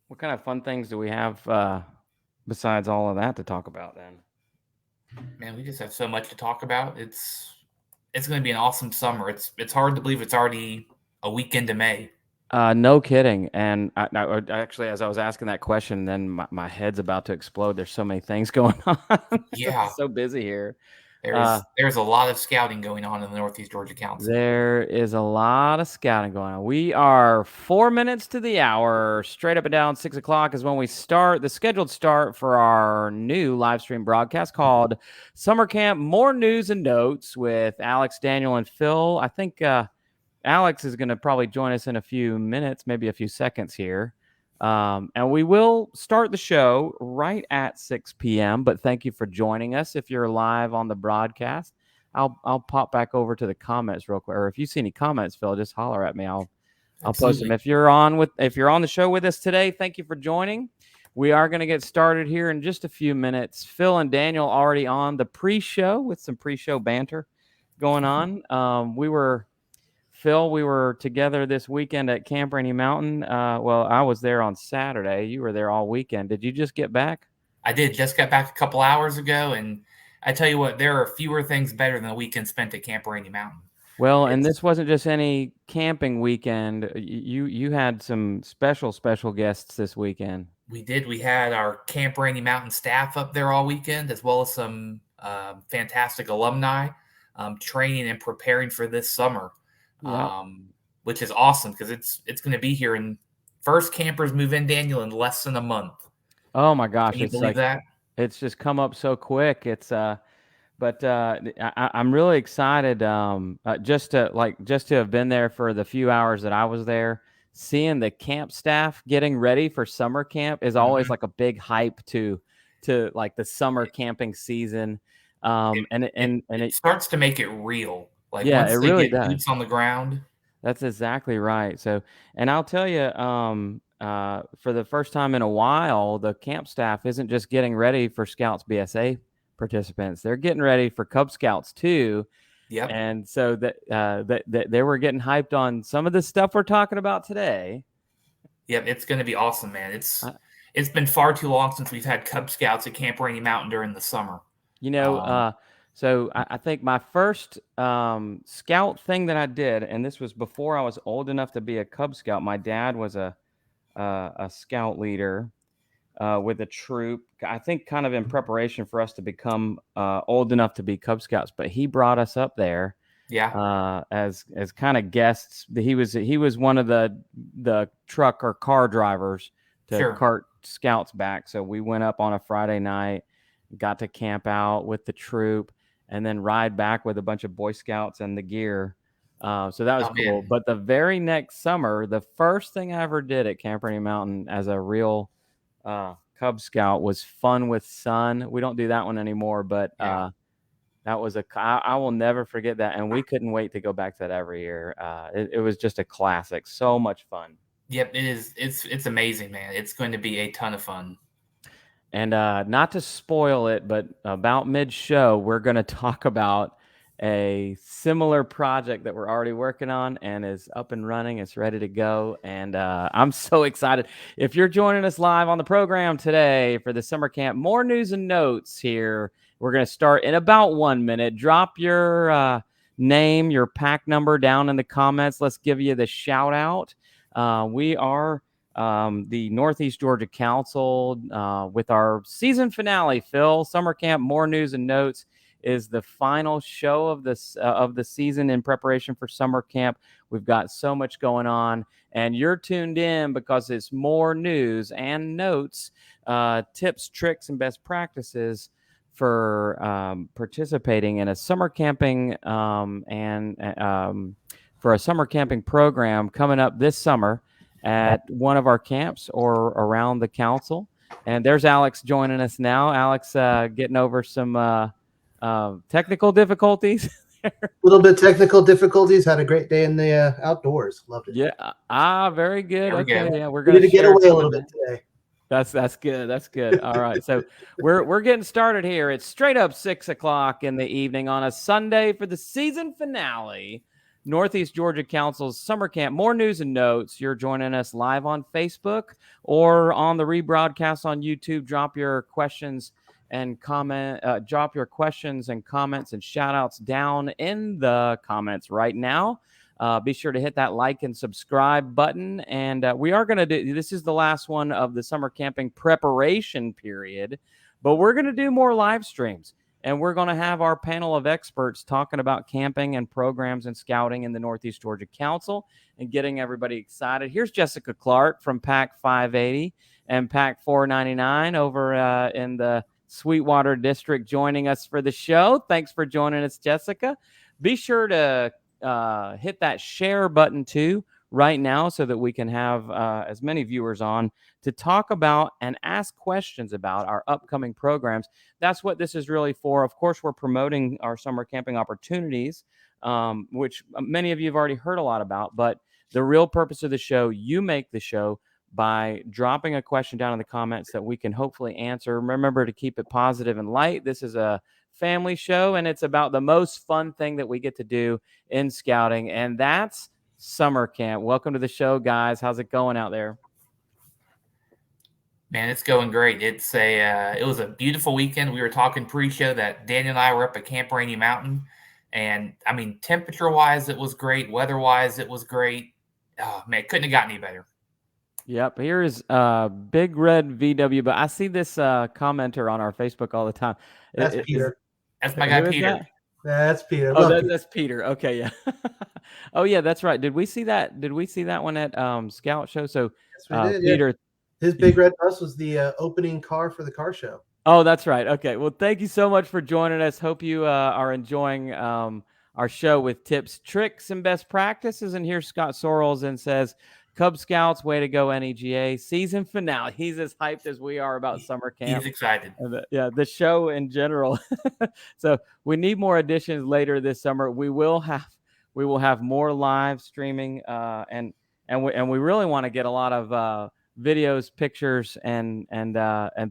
What kind of fun things do we have besides all of that to talk about then? Man, we just have so much to talk about. It's going to be an awesome summer. It's hard to believe it's already a week into May. No kidding. And actually, as I was asking that question, then my head's about to explode. There's so many things going on. Yeah, So busy here. Uh, there's a lot of scouting going on in the Northeast Georgia Council. there is a lot of scouting going on. We are 4 minutes to the hour. Straight up and down, 6 o'clock is when we start the scheduled start for our new live stream broadcast called Summer Camp More News and Notes with Alex, Daniel, and Phil. I think Alex is going to probably join us in a few minutes, maybe a few seconds here. And we will start the show right at 6 p.m. But thank you for joining us. If you're live on the broadcast, I'll pop back over to the comments real quick. Or if you see any comments, Phil, just holler at me. I'll post them. Absolutely. If you're on the show with us today, thank you for joining. We are going to get started here in just a few minutes. Phil and Daniel already on the pre-show with some pre-show banter going on. Phil, we were together this weekend at Camp Rainey Mountain. Well, I was there on Saturday. You were there all weekend. Did you just get back? I did just got back a couple hours ago, and I tell you what, there are fewer things better than a weekend spent at Camp Rainey Mountain. Well, and It's this wasn't just any camping weekend. You had some special guests this weekend. We did. We had our Camp Rainey Mountain staff up there all weekend, as well as some fantastic alumni training and preparing for this summer, Yeah. which is awesome because it's going to be here. And first campers move in, Daniel, in less than a month. Oh my Can gosh, you it's believe like that? it's just come up so quick. I'm really excited just to have been there for the few hours that I was there. Seeing the camp staff getting ready for summer camp is always Mhm. like a big hype to like the summer camping season. It, And it, it, and it it starts to make it real. Like Yeah, it once they really get does. boots on the ground. That's exactly right. So, and I'll tell you, for the first time in a while, the camp staff isn't just getting ready for Scouts BSA participants; they're getting ready for Cub Scouts too. Yep. And so that they were getting hyped on some of the stuff we're talking about today. Yep. It's going to be awesome, man. Uh, It's been far too long since we've had Cub Scouts at Camp Rainey Mountain during the summer. You know, Um, so I think my first scout thing that I did, and this was before I was old enough to be a Cub Scout. My dad was a scout leader with a troop. I think kind of in preparation for us to become old enough to be Cub Scouts. But he brought us up there yeah. as kind of guests. He was one of the truck or car drivers to Sure. cart scouts back. So we went up on a Friday night, got to camp out with the troop, and then ride back with a bunch of Boy Scouts and the gear. So that was Oh cool. man. But the very next summer, the first thing I ever did at Camp Rainey Mountain as a real Cub Scout was Fun with Sun. We don't do that one anymore, but Yeah. that was I will never forget that. And we couldn't wait to go back to that every year. It was just a classic. So much fun. Yep. It is. It's amazing, man. It's going to be a ton of fun. And not to spoil it, but about mid-show, we're going to talk about a similar project that we're already working on and is up and running. It's ready to go. And I'm so excited. If you're joining us live on the program today for the summer camp, more news and notes here. We're going to start in about 1 minute. Drop your name, your pack number down in the comments. Let's give you the shout out. We are the Northeast Georgia Council with our season finale. Phil, summer camp, more news and notes is the final show of the season in preparation for summer camp. We've got so much going on, and you're tuned in because it's more news and notes, tips, tricks, and best practices for participating in a summer camping for a summer camping program coming up this summer at one of our camps or around the council. And there's Alex joining us now. Alex getting over some technical difficulties. A little bit technical difficulties. Had a great day in the outdoors. Loved it. Yeah. Very good. There we Okay. go. Yeah, we're We going need to to get share away a some little of bit that. today. That's good. That's good. All right. So we're getting started here. It's straight up 6 o'clock in the evening on a Sunday for the season finale. Northeast Georgia Council's summer camp. More news and notes. You're joining us live on Facebook or on the rebroadcast on YouTube. Drop your questions and drop your questions and comments and shout outs down in the comments right now. Be sure to hit that like and subscribe button. And we are going to do, this is the last one of the summer camping preparation period, but we're going to do more live streams. And we're going to have our panel of experts talking about camping and programs and scouting in the Northeast Georgia Council and getting everybody excited. Here's Jessica Clark from Pack 580 and Pack 499 over in the Sweetwater District joining us for the show. Thanks for joining us, Jessica. Be sure to hit that share button too right now so that we can have as many viewers on to talk about and ask questions about our upcoming programs. That's what this is really for. Of course, we're promoting our summer camping opportunities, which many of you have already heard a lot about, but the real purpose of the show, you make the show by dropping a question down in the comments that we can hopefully answer. Remember to keep it positive and light. This is a family show, and it's about the most fun thing that we get to do in scouting, and that's summer camp. Welcome to the show, guys. How's it going out there? Man, it's going great. It was a beautiful weekend. We were talking pre-show that Daniel and I were up at Camp Rainey Mountain, and I mean, temperature-wise, it was great. Weather-wise, it was great. Oh man, couldn't have got any better. Yep, here is Big Red VW, but I see this commenter on our Facebook all the time. That's Peter. That's my guy, Peter. That's Peter. Oh, that's Peter. Okay, yeah. Oh, yeah, that's right. Did we see that? Did we see that one at Scout Show? So yes, we did, Peter, yeah. His big red bus was the opening car for the car show. Oh, that's right. Okay. Well, thank you so much for joining us. Hope you are enjoying our show with tips, tricks, and best practices. And here's Scott Sorrells and says, Cub Scouts, way to go, NEGA season finale. He's as hyped as we are about summer camp. He's excited. The show in general. So we need more additions later this summer. We will have more live streaming, and we really want to get a lot of videos, pictures, and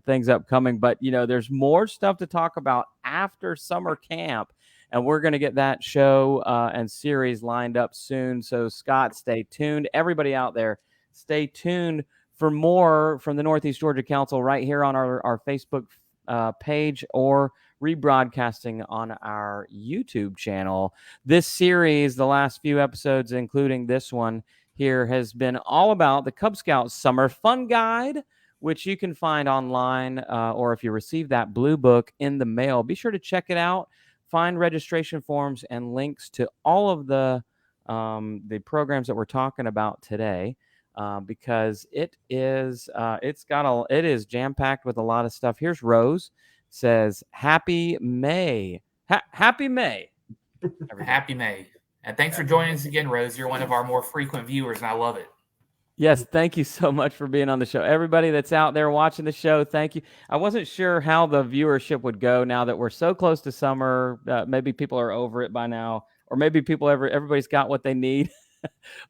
things upcoming. But there's more stuff to talk about after summer camp. And we're going to get that show and series lined up soon. So, Scott, stay tuned. Everybody out there, stay tuned for more from the Northeast Georgia Council right here on our Facebook page or rebroadcasting on our YouTube channel. This series, the last few episodes, including this one here, has been all about the Cub Scouts Summer Fun Guide, which you can find online or if you receive that blue book in the mail, be sure to check it out. Find registration forms and links to all of the programs that we're talking about today, because it is jam-packed with a lot of stuff. Here's Rose, says Happy May. Happy May. Happy May. And thanks for joining us again, Rose. You're one of our more frequent viewers, and I love it. Yes, thank you so much for being on the show. Everybody that's out there watching the show, thank you. I wasn't sure how the viewership would go now that we're so close to summer. Maybe people are over it by now, or maybe everybody's got what they need.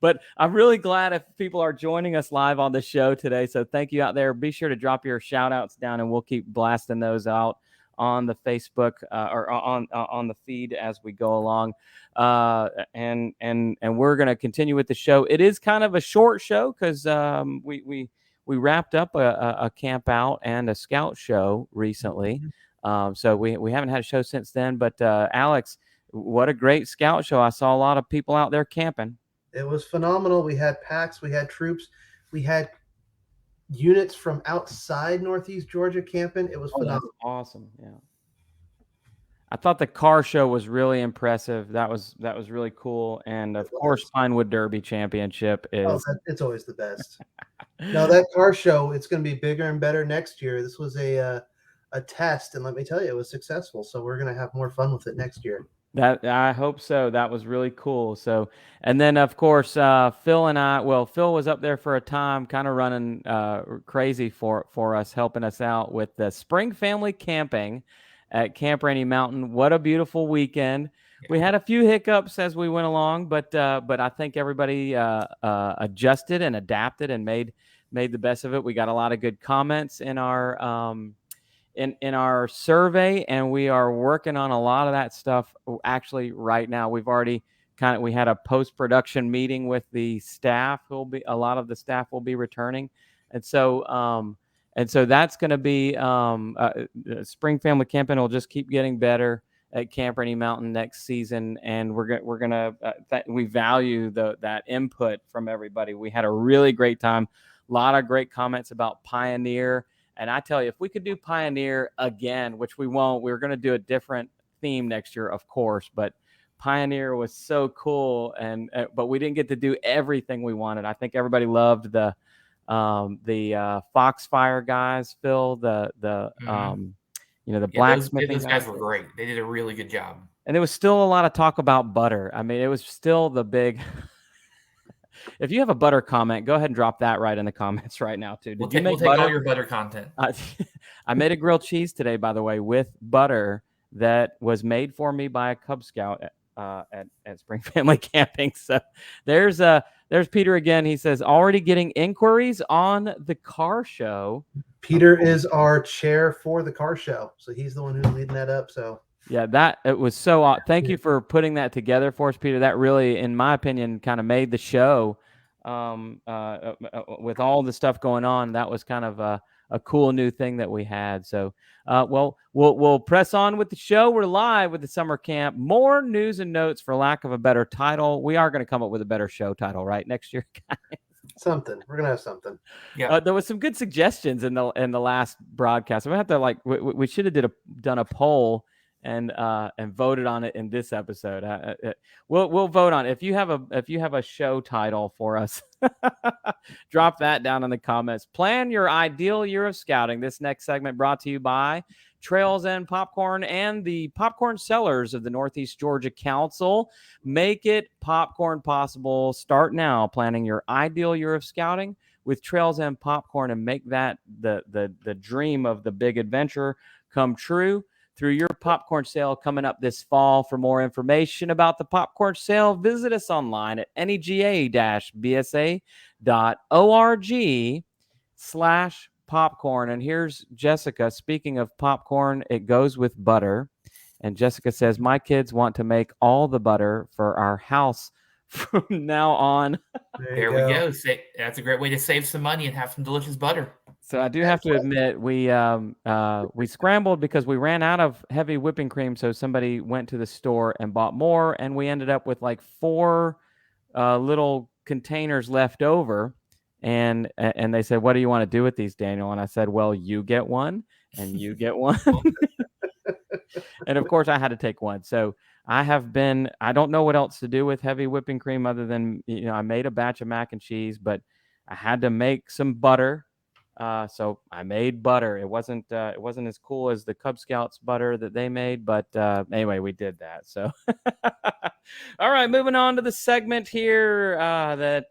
But I'm really glad if people are joining us live on the show today. So thank you out there. Be sure to drop your shout outs down, and we'll keep blasting those out on the Facebook or on the feed as we go along. And we're going to continue with the show. It is kind of a short show because we wrapped up a camp out and a scout show recently. So we haven't had a show since then. But Alex, what a great scout show. I saw a lot of people out there camping. It was phenomenal. We had packs, we had troops, we had units from outside Northeast Georgia camping. It was phenomenal. That's awesome. Yeah. I thought the car show was really impressive. That was really cool. And of course, Pinewood Derby Championship is it's always the best. No, that car show, it's going to be bigger and better next year. This was a test, and let me tell you, it was successful. So we're going to have more fun with it next year. That I hope so. That was really cool. So, and then of course, Phil and I. Well, Phil was up there for a time, kind of running crazy for us, helping us out with the spring family camping at Camp Rainey Mountain. What a beautiful weekend! We had a few hiccups as we went along, but I think everybody adjusted and adapted and made the best of it. We got a lot of good comments in our in our survey, and we are working on a lot of that stuff actually right now. We've already we had a post-production meeting with the staff. A lot of the staff will be returning, and so that's going to be Spring Family Camping will just keep getting better at Camp Rainey Mountain next season, and we're gonna we value that input from everybody. We had a really great time, a lot of great comments about Pioneer, and I tell you, if we could do Pioneer again, which we won't, we're going to do a different theme next year, of course, but Pioneer was so cool, and but we didn't get to do everything we wanted. I think everybody loved the Foxfire guys, Phil, the blacksmithing. Those guys were great. They did a really good job. And there was still a lot of talk about butter. I mean, it was still the big. If you have a butter comment, go ahead and drop that right in the comments right now too. We'll take all your butter content. I made a grilled cheese today, by the way, with butter that was made for me by a Cub Scout at Spring Family Camping. So there's Peter again. He says, already getting inquiries on the car show. Peter is our chair for the car show, so he's the one who's leading that up. So yeah, it was so. Thank you for putting that together for us, Peter. That really, in my opinion, kind of made the show. With all the stuff going on, that was kind of a cool new thing that we had. So, well, we'll press on with the show. We're live with the summer camp. More news and notes, for lack of a better title. We are going to come up with a better show title, right, next year, guys? Something. We're gonna have something. Yeah. There was some good suggestions in the last broadcast. We have to we should have done a poll and voted on it in this episode. We'll vote on it. If you have a show title for us, drop that down in the comments. Plan your ideal year of scouting. This next segment brought to you by Trails and Popcorn and the popcorn sellers of the Northeast Georgia Council. Make it popcorn possible. Start now planning your ideal year of scouting with Trails and Popcorn, and make that the dream of the big adventure come true through your popcorn sale coming up this fall. For more information about the popcorn sale, visit us online at nega-bsa.org/popcorn. And here's Jessica. Speaking of popcorn, it goes with butter. And Jessica says, my kids want to make all the butter for our house from now on. There we go. That's a great way to save some money and have some delicious butter. So I do have to admit, we scrambled because we ran out of heavy whipping cream. So somebody went to the store and bought more, and we ended up with like 4 little containers left over. And they said, what do you want to do with these, Daniel? And I said, well, you get one and you get one. And of course I had to take one. So I don't know what else to do with heavy whipping cream other than, I made a batch of mac and cheese, but I had to make some butter. So I made butter. It wasn't as cool as the Cub Scouts butter that they made, but anyway, we did that. So, all right, moving on to the segment here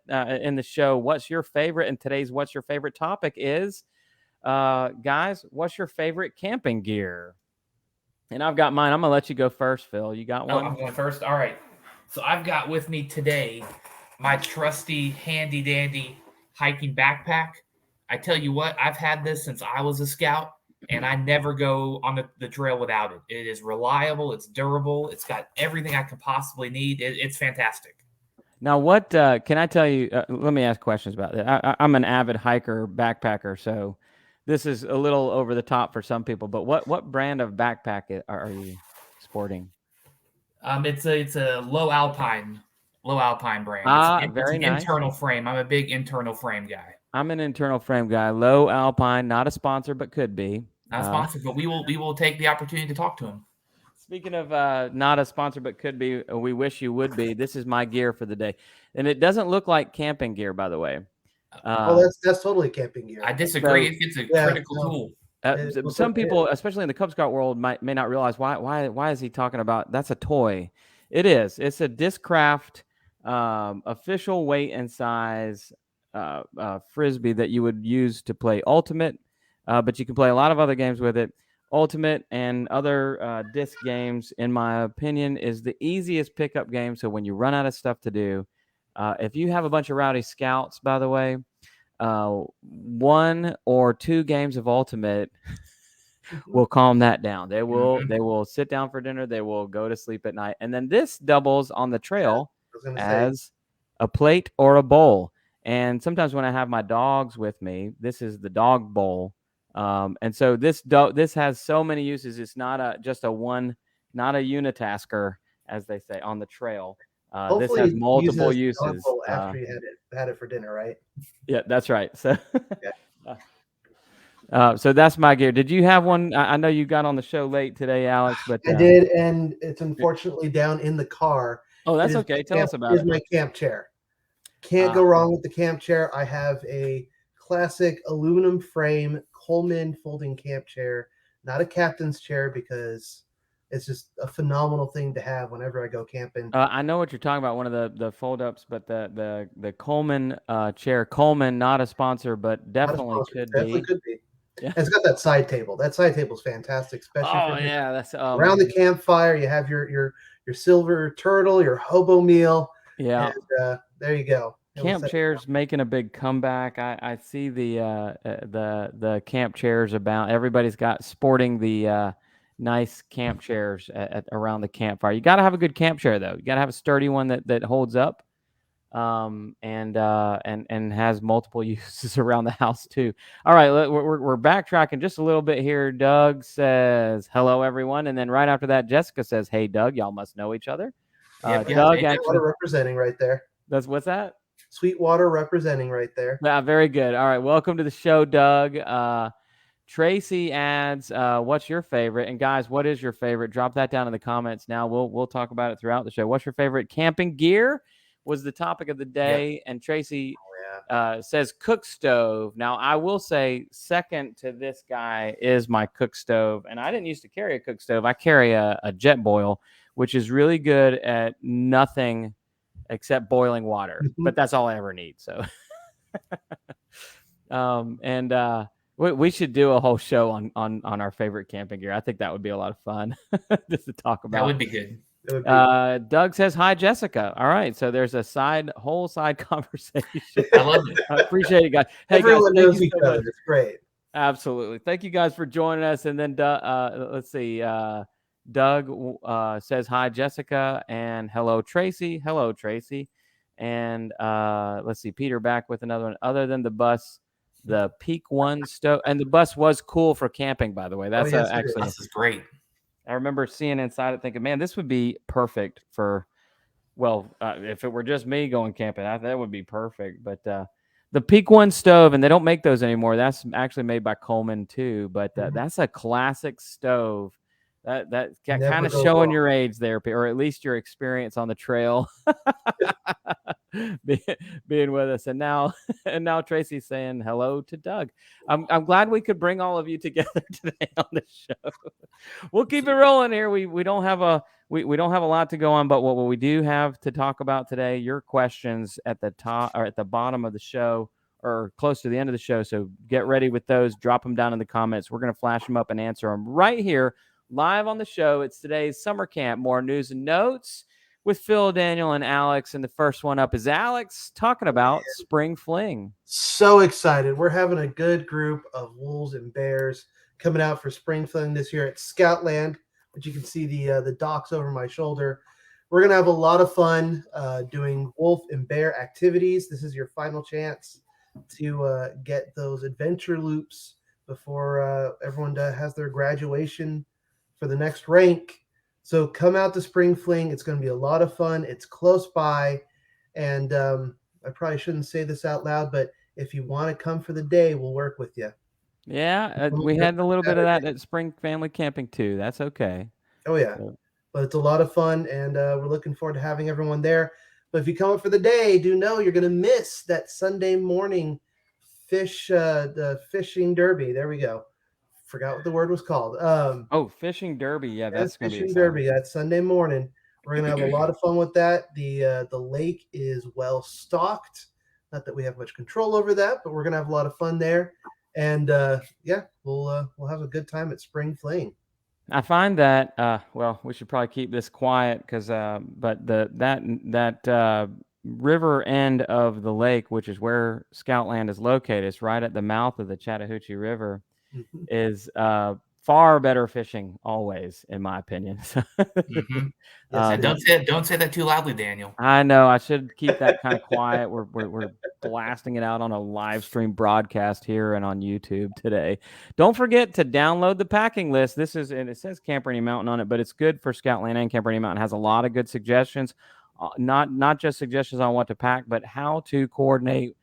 in the show. What's your favorite? And today's What's Your Favorite topic is, guys, what's your favorite camping gear? And I've got mine. I'm gonna let you go first, Phil. You got one? I'm going first. All right. So I've got with me today my trusty handy dandy hiking backpack. I tell you what, I've had this since I was a scout, and I never go on the trail without it. It is reliable. It's durable. It's got everything I could possibly need. It's fantastic. Now, what can I tell you? Let me ask questions about that. I'm an avid hiker, backpacker, so this is a little over the top for some people. But what brand of backpack are you sporting? It's a low alpine brand. Very nice. Internal frame. I'm a big internal frame guy. I'm an internal frame guy. Low alpine, not a sponsor, but could be. Not sponsored, but we will take the opportunity to talk to him. Speaking of not a sponsor, but could be, we wish you would be. This is my gear for the day, and it doesn't look like camping gear, by the way. That's totally camping gear. I disagree. It's a critical tool. Some people, especially in the Cub Scout world, may not realize why is he talking about that's a toy. It is. It's a Discraft official weight and size frisbee that you would use to play Ultimate, but you can play a lot of other games with it. Ultimate and other disc games, in my opinion, is the easiest pickup game. So when you run out of stuff to do, if you have a bunch of rowdy scouts, by the way, 1 or 2 games of Ultimate will calm that down. They will sit down for dinner. They will go to sleep at night. And then this doubles on the trail was gonna say. as a plate or a bowl. And sometimes when I have my dogs with me, this is the dog bowl. And so this has so many uses. It's not just a unitasker, as they say, on the trail. This Hopefully has you multiple use the dog uses. bowl after you had it for dinner, right? Yeah, that's right. So, Yeah. so that's my gear. Did you have one? I know you got on the show late today, Alex, but I did, and it's unfortunately down in the car. Oh, that's okay. Tell us about it. it. Is my camp chair. Can't go wrong with the camp chair. I have a classic aluminum frame Coleman folding camp chair, not a captain's chair, because it's just a phenomenal thing to have whenever I go camping. I know what you're talking about, one of the fold ups, but the Coleman chair. Coleman, not a sponsor, but definitely could be. Yeah. And it's got that side table. That side table is fantastic, especially that's around the campfire. You have your silver turtle, your hobo meal. Yeah. And there you go. Camp chairs making a big comeback. I see the camp chairs about. Everybody's got sporting the nice camp chairs around the campfire. You got to have a good camp chair though. You got to have a sturdy one that holds up, and has multiple uses around the house too. All right, we're backtracking just a little bit here. Doug says hello everyone, and then right after that, Jessica says, "Hey Doug, y'all must know each other." Doug actually representing right there. That's what's that? Sweetwater representing right there. Yeah, very good. All right, welcome to the show, Doug. Tracy adds, "What's your favorite?" And guys, what is your favorite? Drop that down in the comments. Now we'll talk about it throughout the show. What's your favorite camping gear? Was the topic of the day. Yep. And Tracy says cook stove. Now I will say second to this guy is my cook stove, and I didn't used to carry a cook stove. I carry a jet boil, which is really good at nothing except boiling water, but that's all I ever need. So, we should do a whole show on our favorite camping gear. I think that would be a lot of fun just to talk about. That would be good. Doug says hi, Jessica. All right, so there's a whole side conversation. I love it. I apprate it, guys. Hey, everyone guys, knows each other. It's great. Absolutely. Thank you guys for joining us. And then let's see. Doug says hi, Jessica, and hello, Tracy. Hello, Tracy. And let's see, Peter back with another one. Other than the bus, the Peak One stove, and the bus was cool for camping, by the way. That's actually this is great. I remember seeing inside it, thinking, man, this would be perfect for. Well, if it were just me going camping, that would be perfect. But the Peak One stove, and they don't make those anymore. That's actually made by Coleman too. But that's a classic stove. That kind of showing your age there, or at least your experience on the trail, being with us. And now Tracy's saying hello to Doug. I'm glad we could bring all of you together today on the show. We'll keep it rolling here. We don't have a lot to go on, but what we do have to talk about today, your questions at the top or at the bottom of the show or close to the end of the show. So get ready with those. Drop them down in the comments. We're going to flash them up and answer them right here live on the show. It's today's summer camp. More news and notes with Phil, Daniel, and Alex. And the first one up is Alex talking about Spring Fling. So excited. We're having a good group of wolves and bears coming out for Spring Fling this year at Scoutland, but you can see the docks over my shoulder. We're going to have a lot of fun doing wolf and bear activities. This is your final chance to get those adventure loops before everyone has their graduation for the next rank. So come out to Spring Fling. It's going to be a lot of fun. It's close by. And I probably shouldn't say this out loud, but if you want to come for the day, we'll work with you. Yeah, we had a little bit of that at Spring Family Camping too. That's okay. Oh, yeah. So. But it's a lot of fun, and we're looking forward to having everyone there. But if you come up for the day, do know you're going to miss that Sunday morning the fishing derby. There we go. Forgot what the word was called. Fishing derby. Yeah, that's going to be fishing derby. That's Sunday morning. We're going to have a lot of fun with that. The lake is well stocked. Not that we have much control over that, but we're going to have a lot of fun there. And we'll have a good time at Spring Fling. I find that we should probably keep this quiet because but that river end of the lake, which is where Scoutland is located, is right at the mouth of the Chattahoochee River, is far better fishing always, in my opinion. Mm-hmm. Yes, don't say that too loudly, Daniel. I know I should keep that kind of quiet. We're blasting it out on a live stream broadcast here and on YouTube today. Don't forget to download the packing list. And it says Camp Rainey Mountain on it, but it's good for Scoutland and Camp Rainey Mountain. It has a lot of good suggestions, not just suggestions on what to pack, but how to coordinate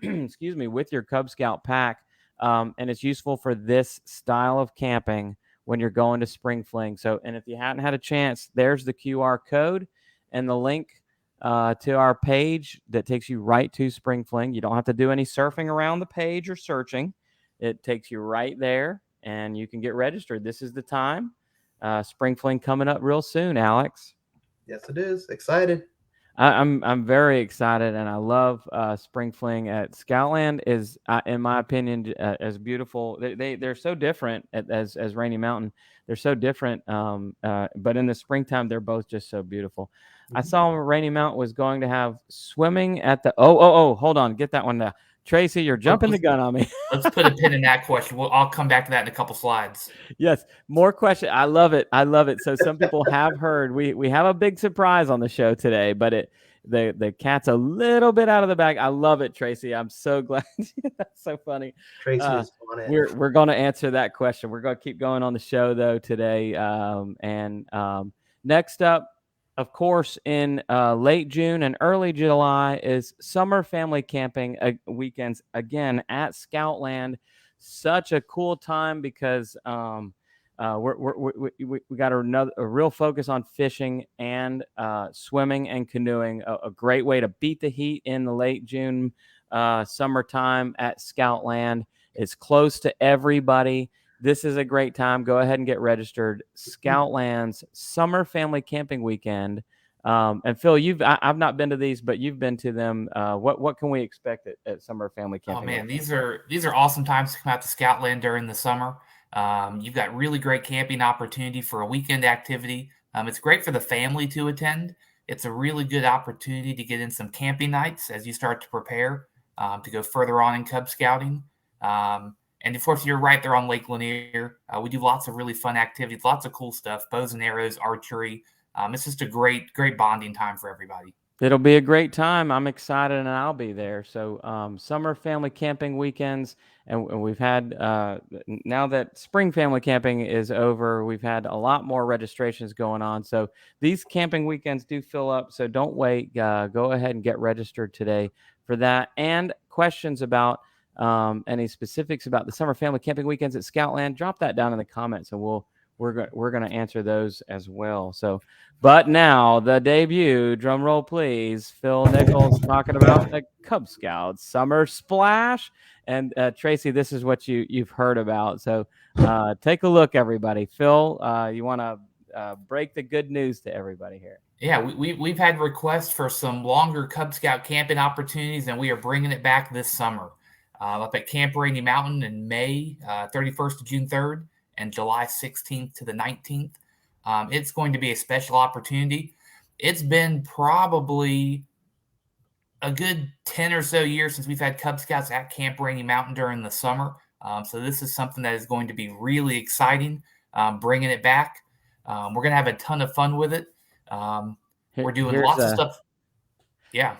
excuse me, with your Cub Scout pack. And it's useful for this style of camping when you're going to Spring Fling. So, and if you hadn't had a chance, there's the QR code and the link to our page that takes you right to Spring Fling. You don't have to do any surfing around the page or searching. It takes you right there, and you can get registered. This is the time. Spring Fling coming up real soon, Alex. Yes, it is. Excited. I'm very excited, and I love Spring Fling at Scoutland. Is in my opinion as beautiful. They're so different as Rainey Mountain. They're so different, but in the springtime they're both just so beautiful. I saw Rainey Mountain was going to have swimming at the hold on, get that one now. Tracy, you're jumping the gun on me. Let's put a pin in that question. I'll come back to that in a couple slides. Yes, more questions. I love it. So some people have heard we have a big surprise on the show today, but the cat's a little bit out of the bag. I love it, Tracy. I'm so glad. That's so funny. Tracy is on it. We're going to answer that question. We're going to keep going on the show though today. Next up, of course, in late June and early July is summer family camping weekends again at Scoutland. Such a cool time because we got a real focus on fishing and swimming and canoeing. A great way to beat the heat in the late June summertime at Scoutland. It's close to everybody. This is a great time. Go ahead and get registered. Scoutland's Summer Family Camping Weekend. And Phil, I've not been to these, but you've been to them. What can we expect at Summer Family Camping? Oh man, these are awesome times to come out to Scoutland during the summer. You've got really great camping opportunity for a weekend activity. It's great for the family to attend. It's a really good opportunity to get in some camping nights as you start to prepare to go further on in Cub Scouting. And of course, you're right there on Lake Lanier. We do lots of really fun activities, lots of cool stuff, bows and arrows, archery. It's just a great bonding time for everybody. It'll be a great time. I'm excited, and I'll be there. So summer family camping weekends, and we've had, now that spring family camping is over, we've had a lot more registrations going on. So these camping weekends do fill up, so don't wait. Go ahead and get registered today for that. And questions about any specifics about the summer family camping weekends at Scoutland, drop that down in the comments, and we're going to answer those as well. So, but now the debut, drum roll please, Phil Nichols talking about the Cub Scouts Summer Splash. And Tracy, this is what you've heard about. So take a look, everybody. Phil, you want to break the good news to everybody here? Yeah, we've had requests for some longer Cub Scout camping opportunities, and we are bringing it back this summer. Up at Camp Rainey Mountain in May 31st to June 3rd and July 16th to the 19th. It's going to be a special opportunity. It's been probably a good 10 or so years since we've had Cub Scouts at Camp Rainey Mountain during the summer. So this is something that is going to be really exciting, bringing it back. We're going to have a ton of fun with it. We're doing lots of stuff. Yeah.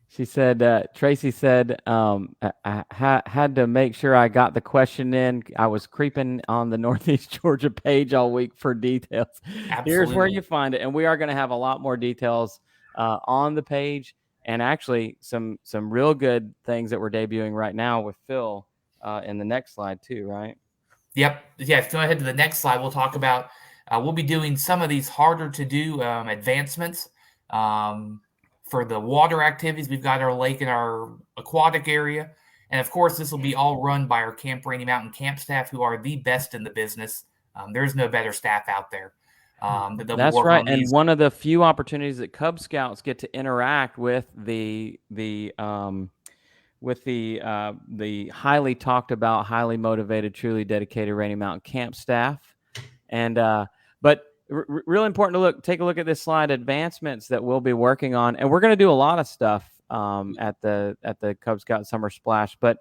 She said, Tracy said, I had to make sure I got the question in. I was creeping on the Northeast Georgia page all week for details. Absolutely. Here's where you find it. And we are going to have a lot more details on the page, and actually some real good things that we're debuting right now with Phil in the next slide too, right? Yep. Yeah, go ahead to the next slide. We'll talk about, we'll be doing some of these harder to do advancements. For the water activities, we've got our lake and our aquatic area. And of course, this will be all run by our Camp Rainey Mountain camp staff, who are the best in the business. There's no better staff out there. That's right. And one of the few opportunities that Cub Scouts get to interact with the highly talked about, highly motivated, truly dedicated Rainey Mountain camp staff. And but really important to take a look at this slide, advancements that we'll be working on. And we're going to do a lot of stuff at the Cub Scout Summer Splash. But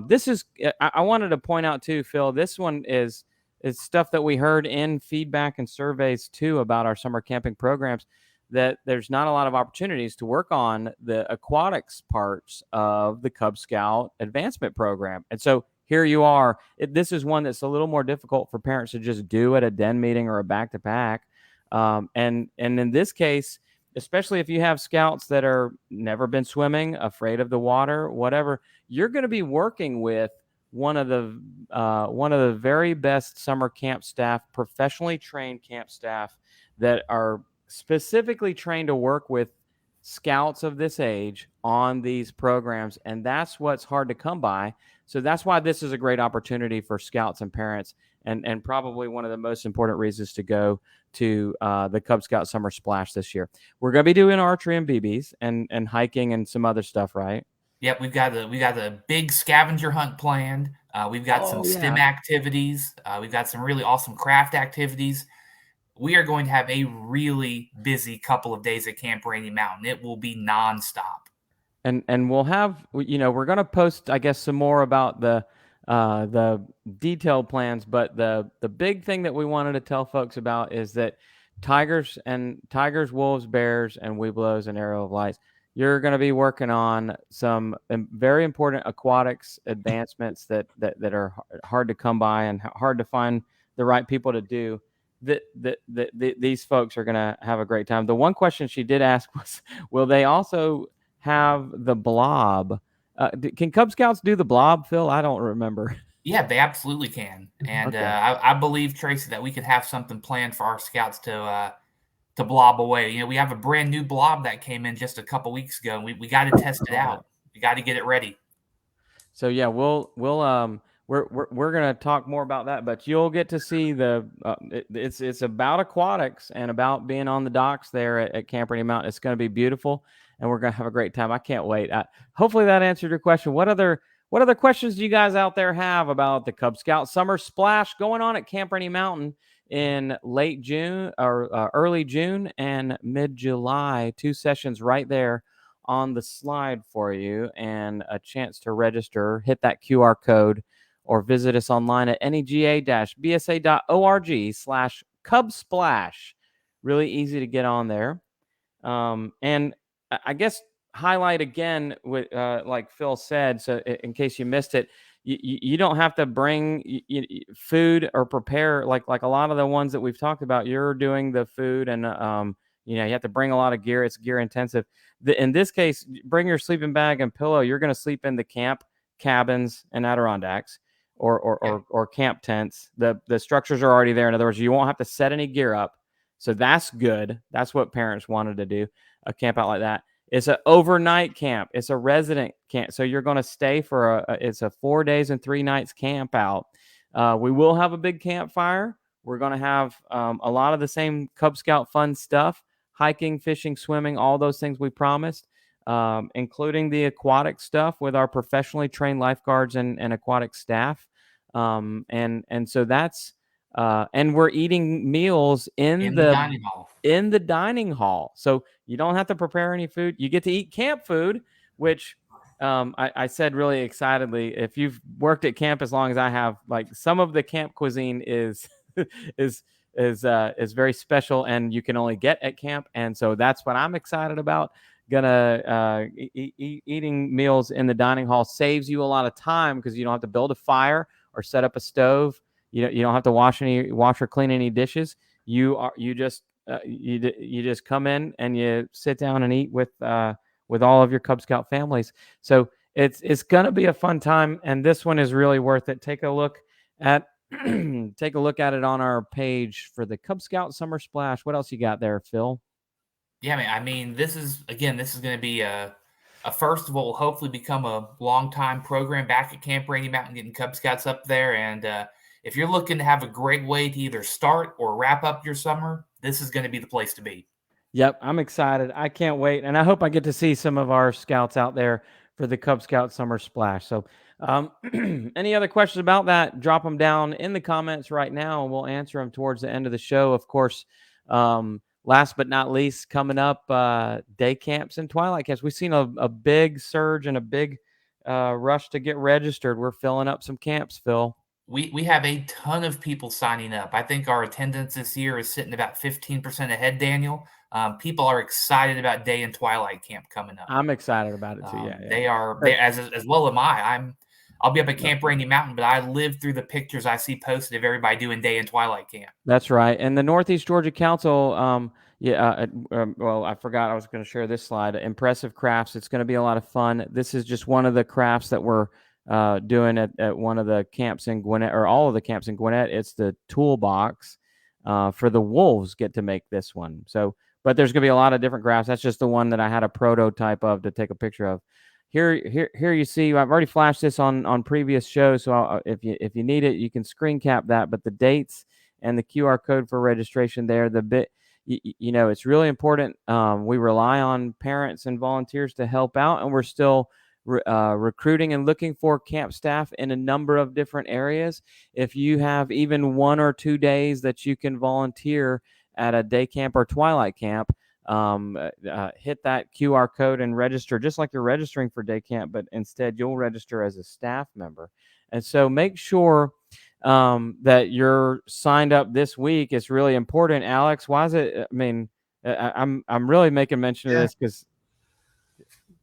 this is, I wanted to point out too, Phil, this one is it's stuff that we heard in feedback and surveys too about our summer camping programs, that there's not a lot of opportunities to work on the aquatics parts of the Cub Scout advancement program. And so here you are. This is one that's a little more difficult for parents to just do at a den meeting or a back-to-back. And in this case, especially if you have scouts that are never been swimming, afraid of the water, whatever, you're going to be working with one of the very best summer camp staff, professionally trained camp staff that are specifically trained to work with scouts of this age on these programs. And that's what's hard to come by. So that's why this is a great opportunity for scouts and parents, and probably one of the most important reasons to go to the Cub Scout Summer Splash this year. We're going to be doing archery and BBs and hiking and some other stuff, right? Yep, we got a big scavenger hunt planned. We've got some STEM activities. We've got some really awesome craft activities. We are going to have a really busy couple of days at Camp Rainey Mountain. It will be nonstop. And we'll have, we're going to post, I guess, some more about the detailed plans, but the big thing that we wanted to tell folks about is that tigers, wolves, bears, and webelos and arrow of lights, you're going to be working on some very important aquatics advancements that are hard to come by and hard to find the right people to do. These folks are going to have a great time. The one question she did ask was, will they also have the blob? Can Cub Scouts do the blob, Phil? I don't remember. Yeah, they absolutely can. And Okay. I believe, Tracy, that we could have something planned for our scouts to blob away. We have a brand new blob that came in just a couple weeks ago, and we got to test it out. We got to get it ready. So yeah, we're gonna talk more about that, but you'll get to see it's about aquatics and about being on the docks there at Camp Rainey Mountain. It's gonna be beautiful, and we're gonna have a great time. I can't wait. Hopefully that answered your question. What other questions do you guys out there have about the Cub Scout Summer Splash going on at Camp Rainey Mountain in late June or early June and mid-July? 2 sessions right there on the slide for you, and a chance to register. Hit that QR code or visit us online at nega-bsa.org/cubsplash. Really easy to get on there. And I guess highlight again with like Phil said, so in case you missed it, you don't have to bring food or prepare like a lot of the ones that we've talked about. You're doing the food, and you have to bring a lot of gear. It's gear intensive. In this case, bring your sleeping bag and pillow. You're going to sleep in the camp cabins and Adirondacks or camp tents. The structures are already there. In other words, you won't have to set any gear up. So that's good. That's what parents wanted to do, a camp out like that. It's an overnight camp. It's a resident camp. So you're going to stay for it's a 4 days and 3 nights camp out. We will have a big campfire. We're going to have a lot of the same Cub Scout fun stuff, hiking, fishing, swimming, all those things we promised, including the aquatic stuff with our professionally trained lifeguards and aquatic staff. And so that's, and we're eating meals in the dining hall. In the dining hall. So you don't have to prepare any food. You get to eat camp food, which I said really excitedly, if you've worked at camp as long as I have, like some of the camp cuisine is very special and you can only get at camp. And so that's what I'm excited about. Eating meals in the dining hall saves you a lot of time because you don't have to build a fire or set up a stove. You don't have to wash or clean any dishes. You just come in and you sit down and eat with all of your Cub Scout families. So it's gonna be a fun time, and this one is really worth it. Take a look at it on our page for the Cub Scout Summer Splash. What else you got there, Phil? Yeah, man. I mean, this is going to be a first of all, will hopefully become a long-time program back at Camp Rainey Mountain, getting Cub Scouts up there. And if you're looking to have a great way to either start or wrap up your summer, this is going to be the place to be. Yep, I'm excited. I can't wait. And I hope I get to see some of our scouts out there for the Cub Scout Summer Splash. So any other questions about that, drop them down in the comments right now, and we'll answer them towards the end of the show. Of course, last but not least, coming up, day camps and Twilight camps. We've seen a big surge and a big rush to get registered. We're filling up some camps, Phil. We have a ton of people signing up. I think our attendance this year is sitting about 15% ahead, Daniel. People are excited about Day and Twilight Camp coming up. I'm excited about it too. Yeah, yeah. They as well am I. I'll be up at Yeah. Camp Rainey Mountain, but I live through the pictures I see posted of everybody doing Day and Twilight Camp. That's right. And the Northeast Georgia Council, well, I forgot I was going to share this slide. Impressive crafts. It's going to be a lot of fun. This is just one of the crafts that we're doing at one of the camps in Gwinnett, or all of the camps in Gwinnett. It's the toolbox for the wolves get to make this one. So, but there's going to be a lot of different crafts. That's just the one that I had a prototype of to take a picture of. Here you see, I've already flashed this on previous shows. So if you need it, you can screen cap that. But the dates and the QR code for registration there, it's really important. We rely on parents and volunteers to help out, and we're still recruiting and looking for camp staff in a number of different areas. If you have even 1 or 2 days that you can volunteer at a day camp or twilight camp, hit that QR code and register just like you're registering for day camp, but instead you'll register as a staff member. And so make sure that you're signed up this week. It's really important. Alex, why is it? I mean, I'm really making mention of this because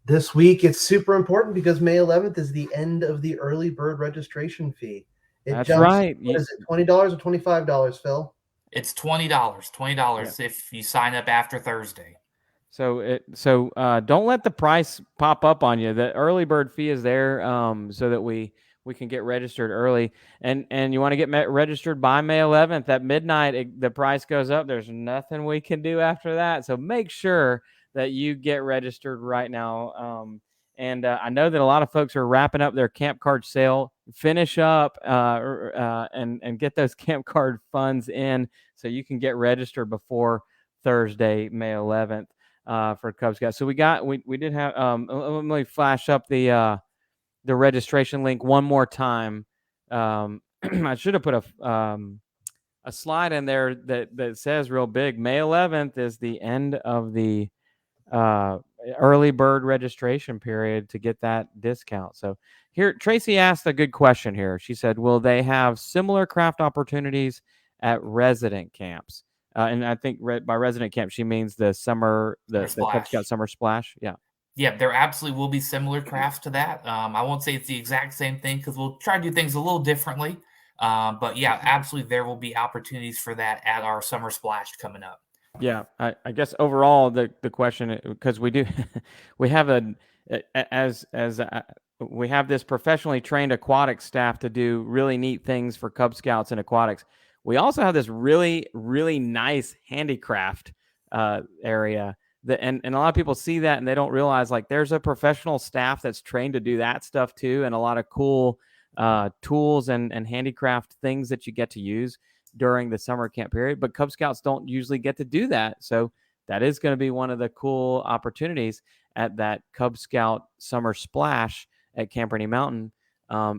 this week it's super important because May 11th is the end of the early bird registration fee. That's right. What is it, $20 or $25, Phil? It's $20. $20 if you sign up after Thursday. So don't let the price pop up on you. The early bird fee is there so that we can get registered early, and you want to get registered by May 11th at midnight. The price goes up. There's nothing we can do after that. So make sure that you get registered right now. And I know that a lot of folks are wrapping up their camp card sale. Finish up and get those camp card funds in so you can get registered before Thursday, May 11th for Cub Scouts. So we did have let me flash up the registration link one more time. I should have put a slide in there that says real big, May 11th is the end of the early bird registration period to get that discount. So here, Tracy asked a good question here. She said, will they have similar craft opportunities at resident camps? And I think by resident camp, she means the Cub Scout Summer Splash. Yeah. Yeah, there absolutely will be similar crafts to that. I won't say it's the exact same thing because we'll try to do things a little differently. But yeah, absolutely, there will be opportunities for that at our Summer Splash coming up. Yeah, I guess overall the question, because we do we have we have this professionally trained aquatic staff to do really neat things for Cub Scouts and aquatics. We also have this really, really nice handicraft area. And a lot of people see that and they don't realize like there's a professional staff that's trained to do that stuff too, and a lot of cool tools and handicraft things that you get to use during the summer camp period. But Cub Scouts don't usually get to do that. So that is going to be one of the cool opportunities at that Cub Scout Summer Splash at Camp Rainey Mountain,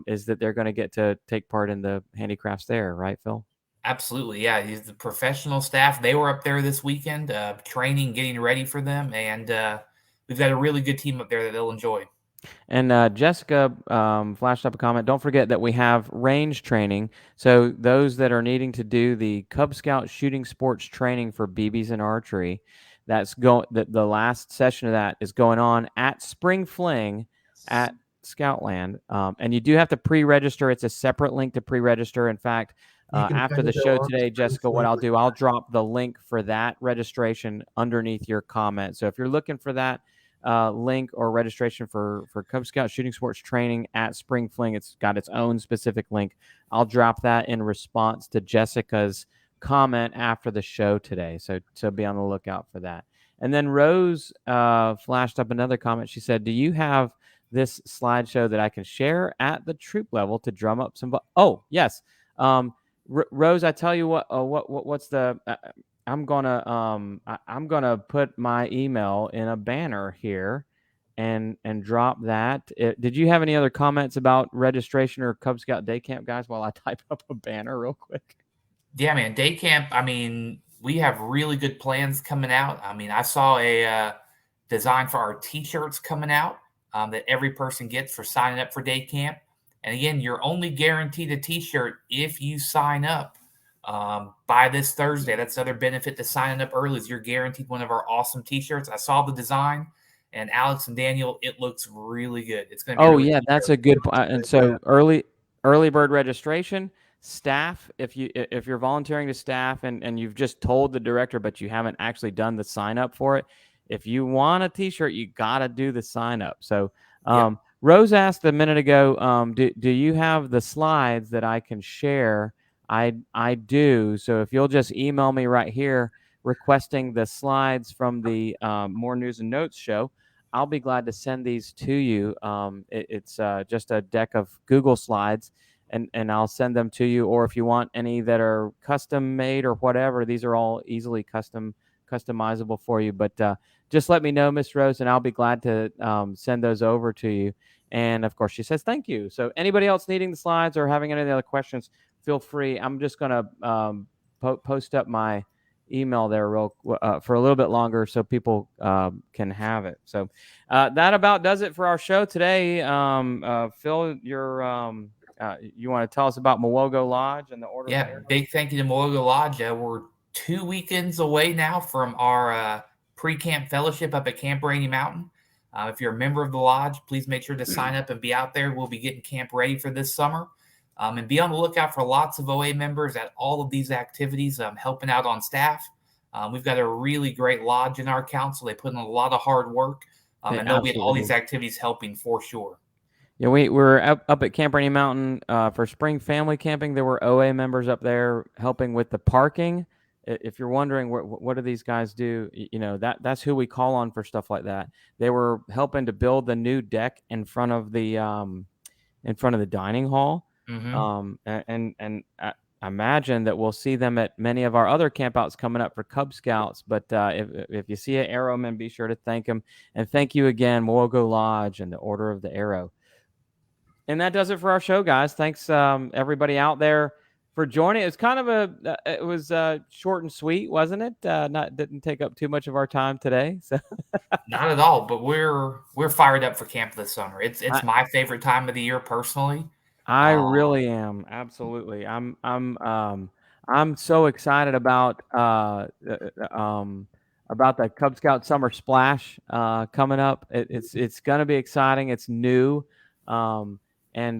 is that they're going to get to take part in the handicrafts there. Right, Phil? Absolutely. Yeah. He's the professional staff. They were up there this weekend, training, getting ready for them. And we've got a really good team up there that they'll enjoy. And Jessica flashed up a comment. Don't forget that we have range training. So those that are needing to do the Cub Scout shooting sports training for BBs and archery, the last session of that is going on at Spring Fling at Scoutland. And you do have to pre-register. It's a separate link to pre-register. In fact, after the show today, Jessica, what I'll do, I'll drop the link for that registration underneath your comment. So if you're looking for that link or registration for Cub Scout shooting sports training at Spring Fling, it's got its own specific link. I'll drop that in response to Jessica's comment after the show today. So be on the lookout for that. And then Rose flashed up another comment. She said, do you have this slideshow that I can share at the troop level to drum up some? Oh, yes. Rose, I tell you what's the I'm gonna put my email in a banner here and drop that. Did you have any other comments about registration or Cub Scout Day Camp, guys, while I type up a banner real quick? Yeah, man, Day Camp, I mean, we have really good plans coming out. I mean, I saw a design for our T-shirts coming out that every person gets for signing up for Day Camp. And again, you're only guaranteed a t-shirt if you sign up by this Thursday. That's another benefit to signing up early, is you're guaranteed one of our awesome t-shirts. I saw the design, and Alex and Daniel, it looks really good. It's going to be Oh really yeah, good. that's a good point. And so early bird registration, staff, if you're volunteering to staff and you've just told the director but you haven't actually done the sign up for it, if you want a t-shirt, you got to do the sign up. So Rose asked a minute ago, do you have the slides that I can share? I do. So if you'll just email me right here requesting the slides from the More News and Notes show, I'll be glad to send these to you. It's just a deck of Google Slides, and I'll send them to you. Or if you want any that are custom made or whatever, these are all easily customizable for you. But just let me know, Miss Rose, and I'll be glad to send those over to you. And of course, she says thank you. So anybody else needing the slides or having any other questions, feel free. I'm just going to post up my email there for a little bit longer so people can have it. So that about does it for our show today. Phil, you want to tell us about Mwogo Lodge and the order? Yeah, big thank you to Mwogo Lodge. We're 2 weekends away now from our pre-camp fellowship up at Camp Rainey Mountain. If you're a member of the lodge, please make sure to sign up and be out there. We'll be getting camp ready for this summer. And be on the lookout for lots of OA members at all of these activities, helping out on staff. We've got a really great lodge in our council. They put in a lot of hard work, and they'll be at all these activities helping for sure. Yeah, we were up at Camp Rainey Mountain for spring family camping. There were OA members up there helping with the parking. If you're wondering what do these guys do, that's who we call on for stuff like that. They were helping to build the new deck in front of the dining hall. Mm-hmm. And I imagine that we'll see them at many of our other campouts coming up for Cub Scouts. But if you see an Arrowman, be sure to thank him. And thank you again, Mwogo Lodge and the Order of the Arrow. And that does it for our show, guys. Thanks, everybody out there, for joining. It was kind of it was short and sweet, wasn't it? Didn't take up too much of our time today. So not at all. But we're fired up for camp this summer. It's my favorite time of the year personally. I really am. Absolutely. I'm so excited about the Cub Scout Summer Splash coming up. It's going to be exciting. It's new. And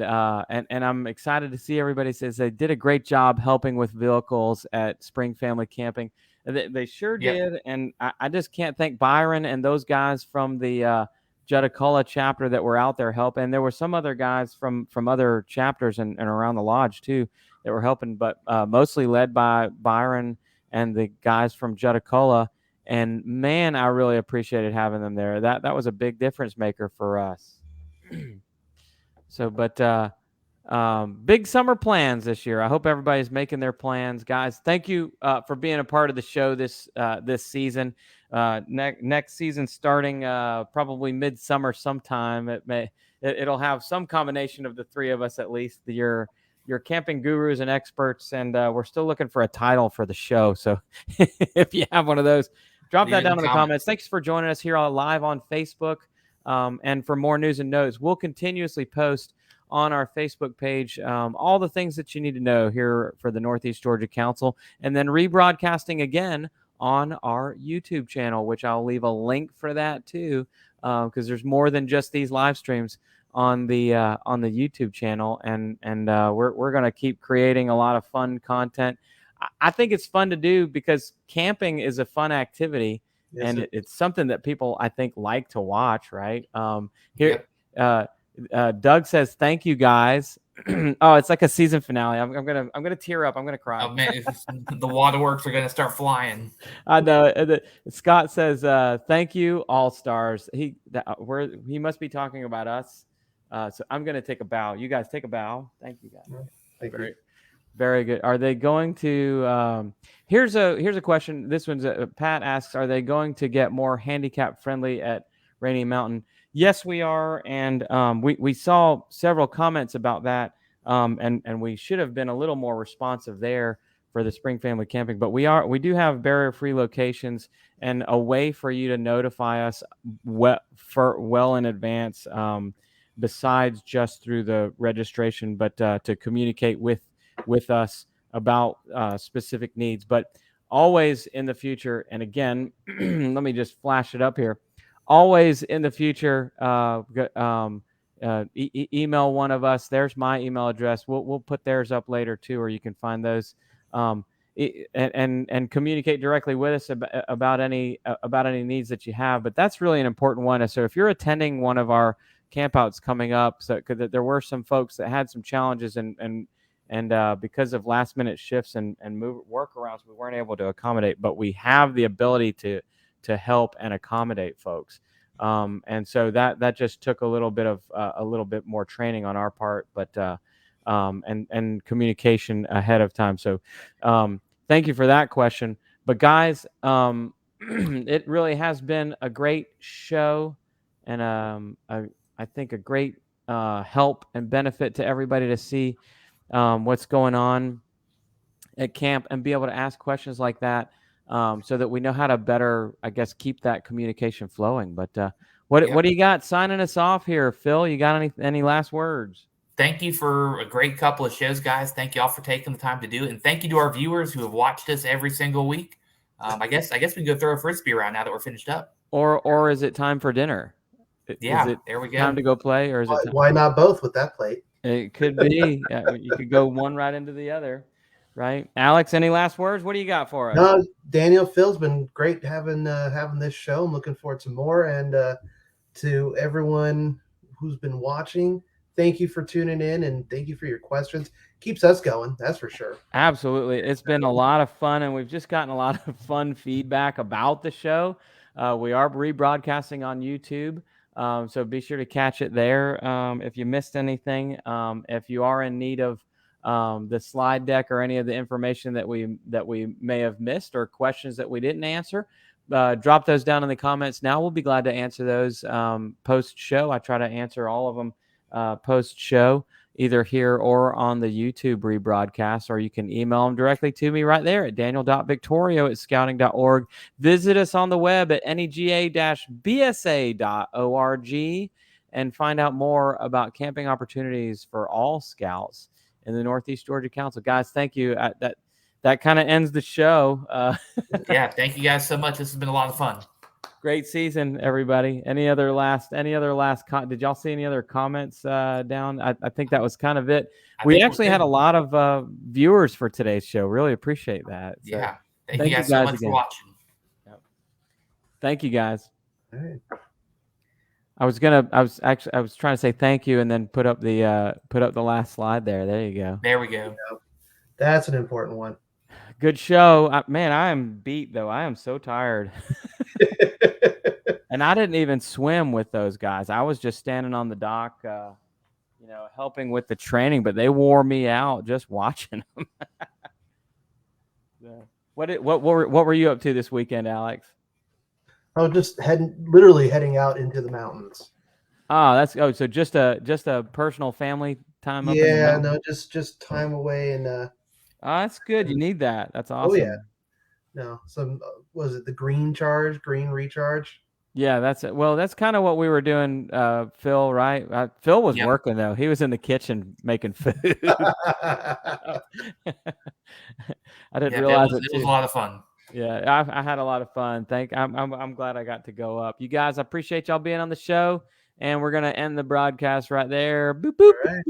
I'm excited to see everybody says they did a great job helping with vehicles at Spring Family Camping. They sure did. And I just can't thank Byron and those guys from the Judaculla chapter that were out there helping. There were some other guys from other chapters and around the lodge too that were helping, but mostly led by Byron and the guys from Judaculla. And man, I really appreciated having them there. That was a big difference maker for us. So, but big summer plans this year. I hope everybody's making their plans, guys. Thank you for being a part of the show this season. Next season starting probably midsummer sometime. It'll have some combination of the three of us at least. Your camping gurus and experts, and we're still looking for a title for the show. So if you have one of those, drop that down in the comments. Thanks for joining us here live on Facebook. And for more news and notes, we'll continuously post on our Facebook page all the things that you need to know here for the Northeast Georgia Council, and then rebroadcasting again on our YouTube channel, which I'll leave a link for that too, because there's more than just these live streams on the YouTube channel, and we're going to keep creating a lot of fun content. I think it's fun to do because camping is a fun activity. Yes, and it's something that people, I think, like to watch, right? Doug says, "Thank you, guys." Oh, it's like a season finale. I'm gonna tear up. I'm gonna cry. Oh man, the waterworks are gonna start flying. I know. Scott says, "Thank you, all stars." He must be talking about us. So I'm gonna take a bow. You guys take a bow. Thank you, guys. Thank you. Very good. Are they going to? Here's a question. This one's Pat asks: are they going to get more handicap friendly at Rainey Mountain? Yes, we are, and we saw several comments about that, and we should have been a little more responsive there for the spring family camping. But we do have barrier-free locations and a way for you to notify us well in advance. besides just through the registration, but to communicate with us about specific needs. But always in the future, and again, let me just flash it up here. Always in the future, email one of us. There's my email address. We'll put theirs up later too, or you can find those. And communicate directly with us about any needs that you have. But that's really an important one. So if you're attending one of our campouts coming up, so because there were some folks that had some challenges and because of last minute shifts and workarounds, we weren't able to accommodate. But we have the ability to help and accommodate folks. And so that just took a little bit more training on our part, but and communication ahead of time. So thank you for that question. But guys, it really has been a great show, and I think a great help and benefit to everybody to see what's going on at camp and be able to ask questions like that, so that we know how to better, I guess, keep that communication flowing. But what do you got signing us off here, Phil? You got any last words? Thank you for a great couple of shows, guys. Thank you all for taking the time to do it. And thank you to our viewers who have watched us every single week. I guess we can go throw a Frisbee around now that we're finished up. Or is it time for dinner? Yeah, is it there we go. Time to go play, or is it? Why not both with that plate? It could be. You could go one right into the other, right? Alex, any last words? What do you got for us? No, Daniel, Phil's been great having this show. I'm looking forward to more. And to everyone who's been watching, thank you for tuning in, and thank you for your questions. Keeps us going, that's for sure. Absolutely. It's been a lot of fun, and we've just gotten a lot of fun feedback about the show. We are rebroadcasting on YouTube, so be sure to catch it there if you missed anything. If you are in need of the slide deck or any of the information that we may have missed, or questions that we didn't answer, drop those down in the comments now. We'll be glad to answer those post-show. I try to answer all of them post-show, either here or on the YouTube rebroadcast, or you can email them directly to me right there at daniel.victorio@scouting.org. Visit us on the web at nega-bsa.org and find out more about camping opportunities for all scouts in the Northeast Georgia Council. Guys, thank you. That kind of ends the show. Yeah, thank you guys so much. This has been a lot of fun. Great season, everybody. Any other last did y'all see any other comments down? I think that was kind of it. We actually had a lot of viewers for today's show. Really appreciate that. So, yeah. Thank you guys so much for watching. Yep. Thank you, guys. All right. I was trying to say thank you and then put up the last slide there. There you go. There we go. That's an important one. Good show. Man, I am beat though. I am so tired. And I didn't even swim with those guys. I was just standing on the dock, helping with the training, but they wore me out just watching them. What were you up to this weekend, Alex? Oh, just literally heading out into the mountains. So just a personal family time. Yeah, no, just time away and. That's good. You need that. That's awesome. Oh yeah. No, some was it the green recharge? Yeah, that's it. Well, that's kind of what we were doing, Phil, right? Phil was working though. He was in the kitchen making food. I didn't realize it was a lot of fun. Yeah, I had a lot of fun. I'm glad I got to go up. You guys, I appreciate y'all being on the show, and we're gonna end the broadcast right there. Boop boop.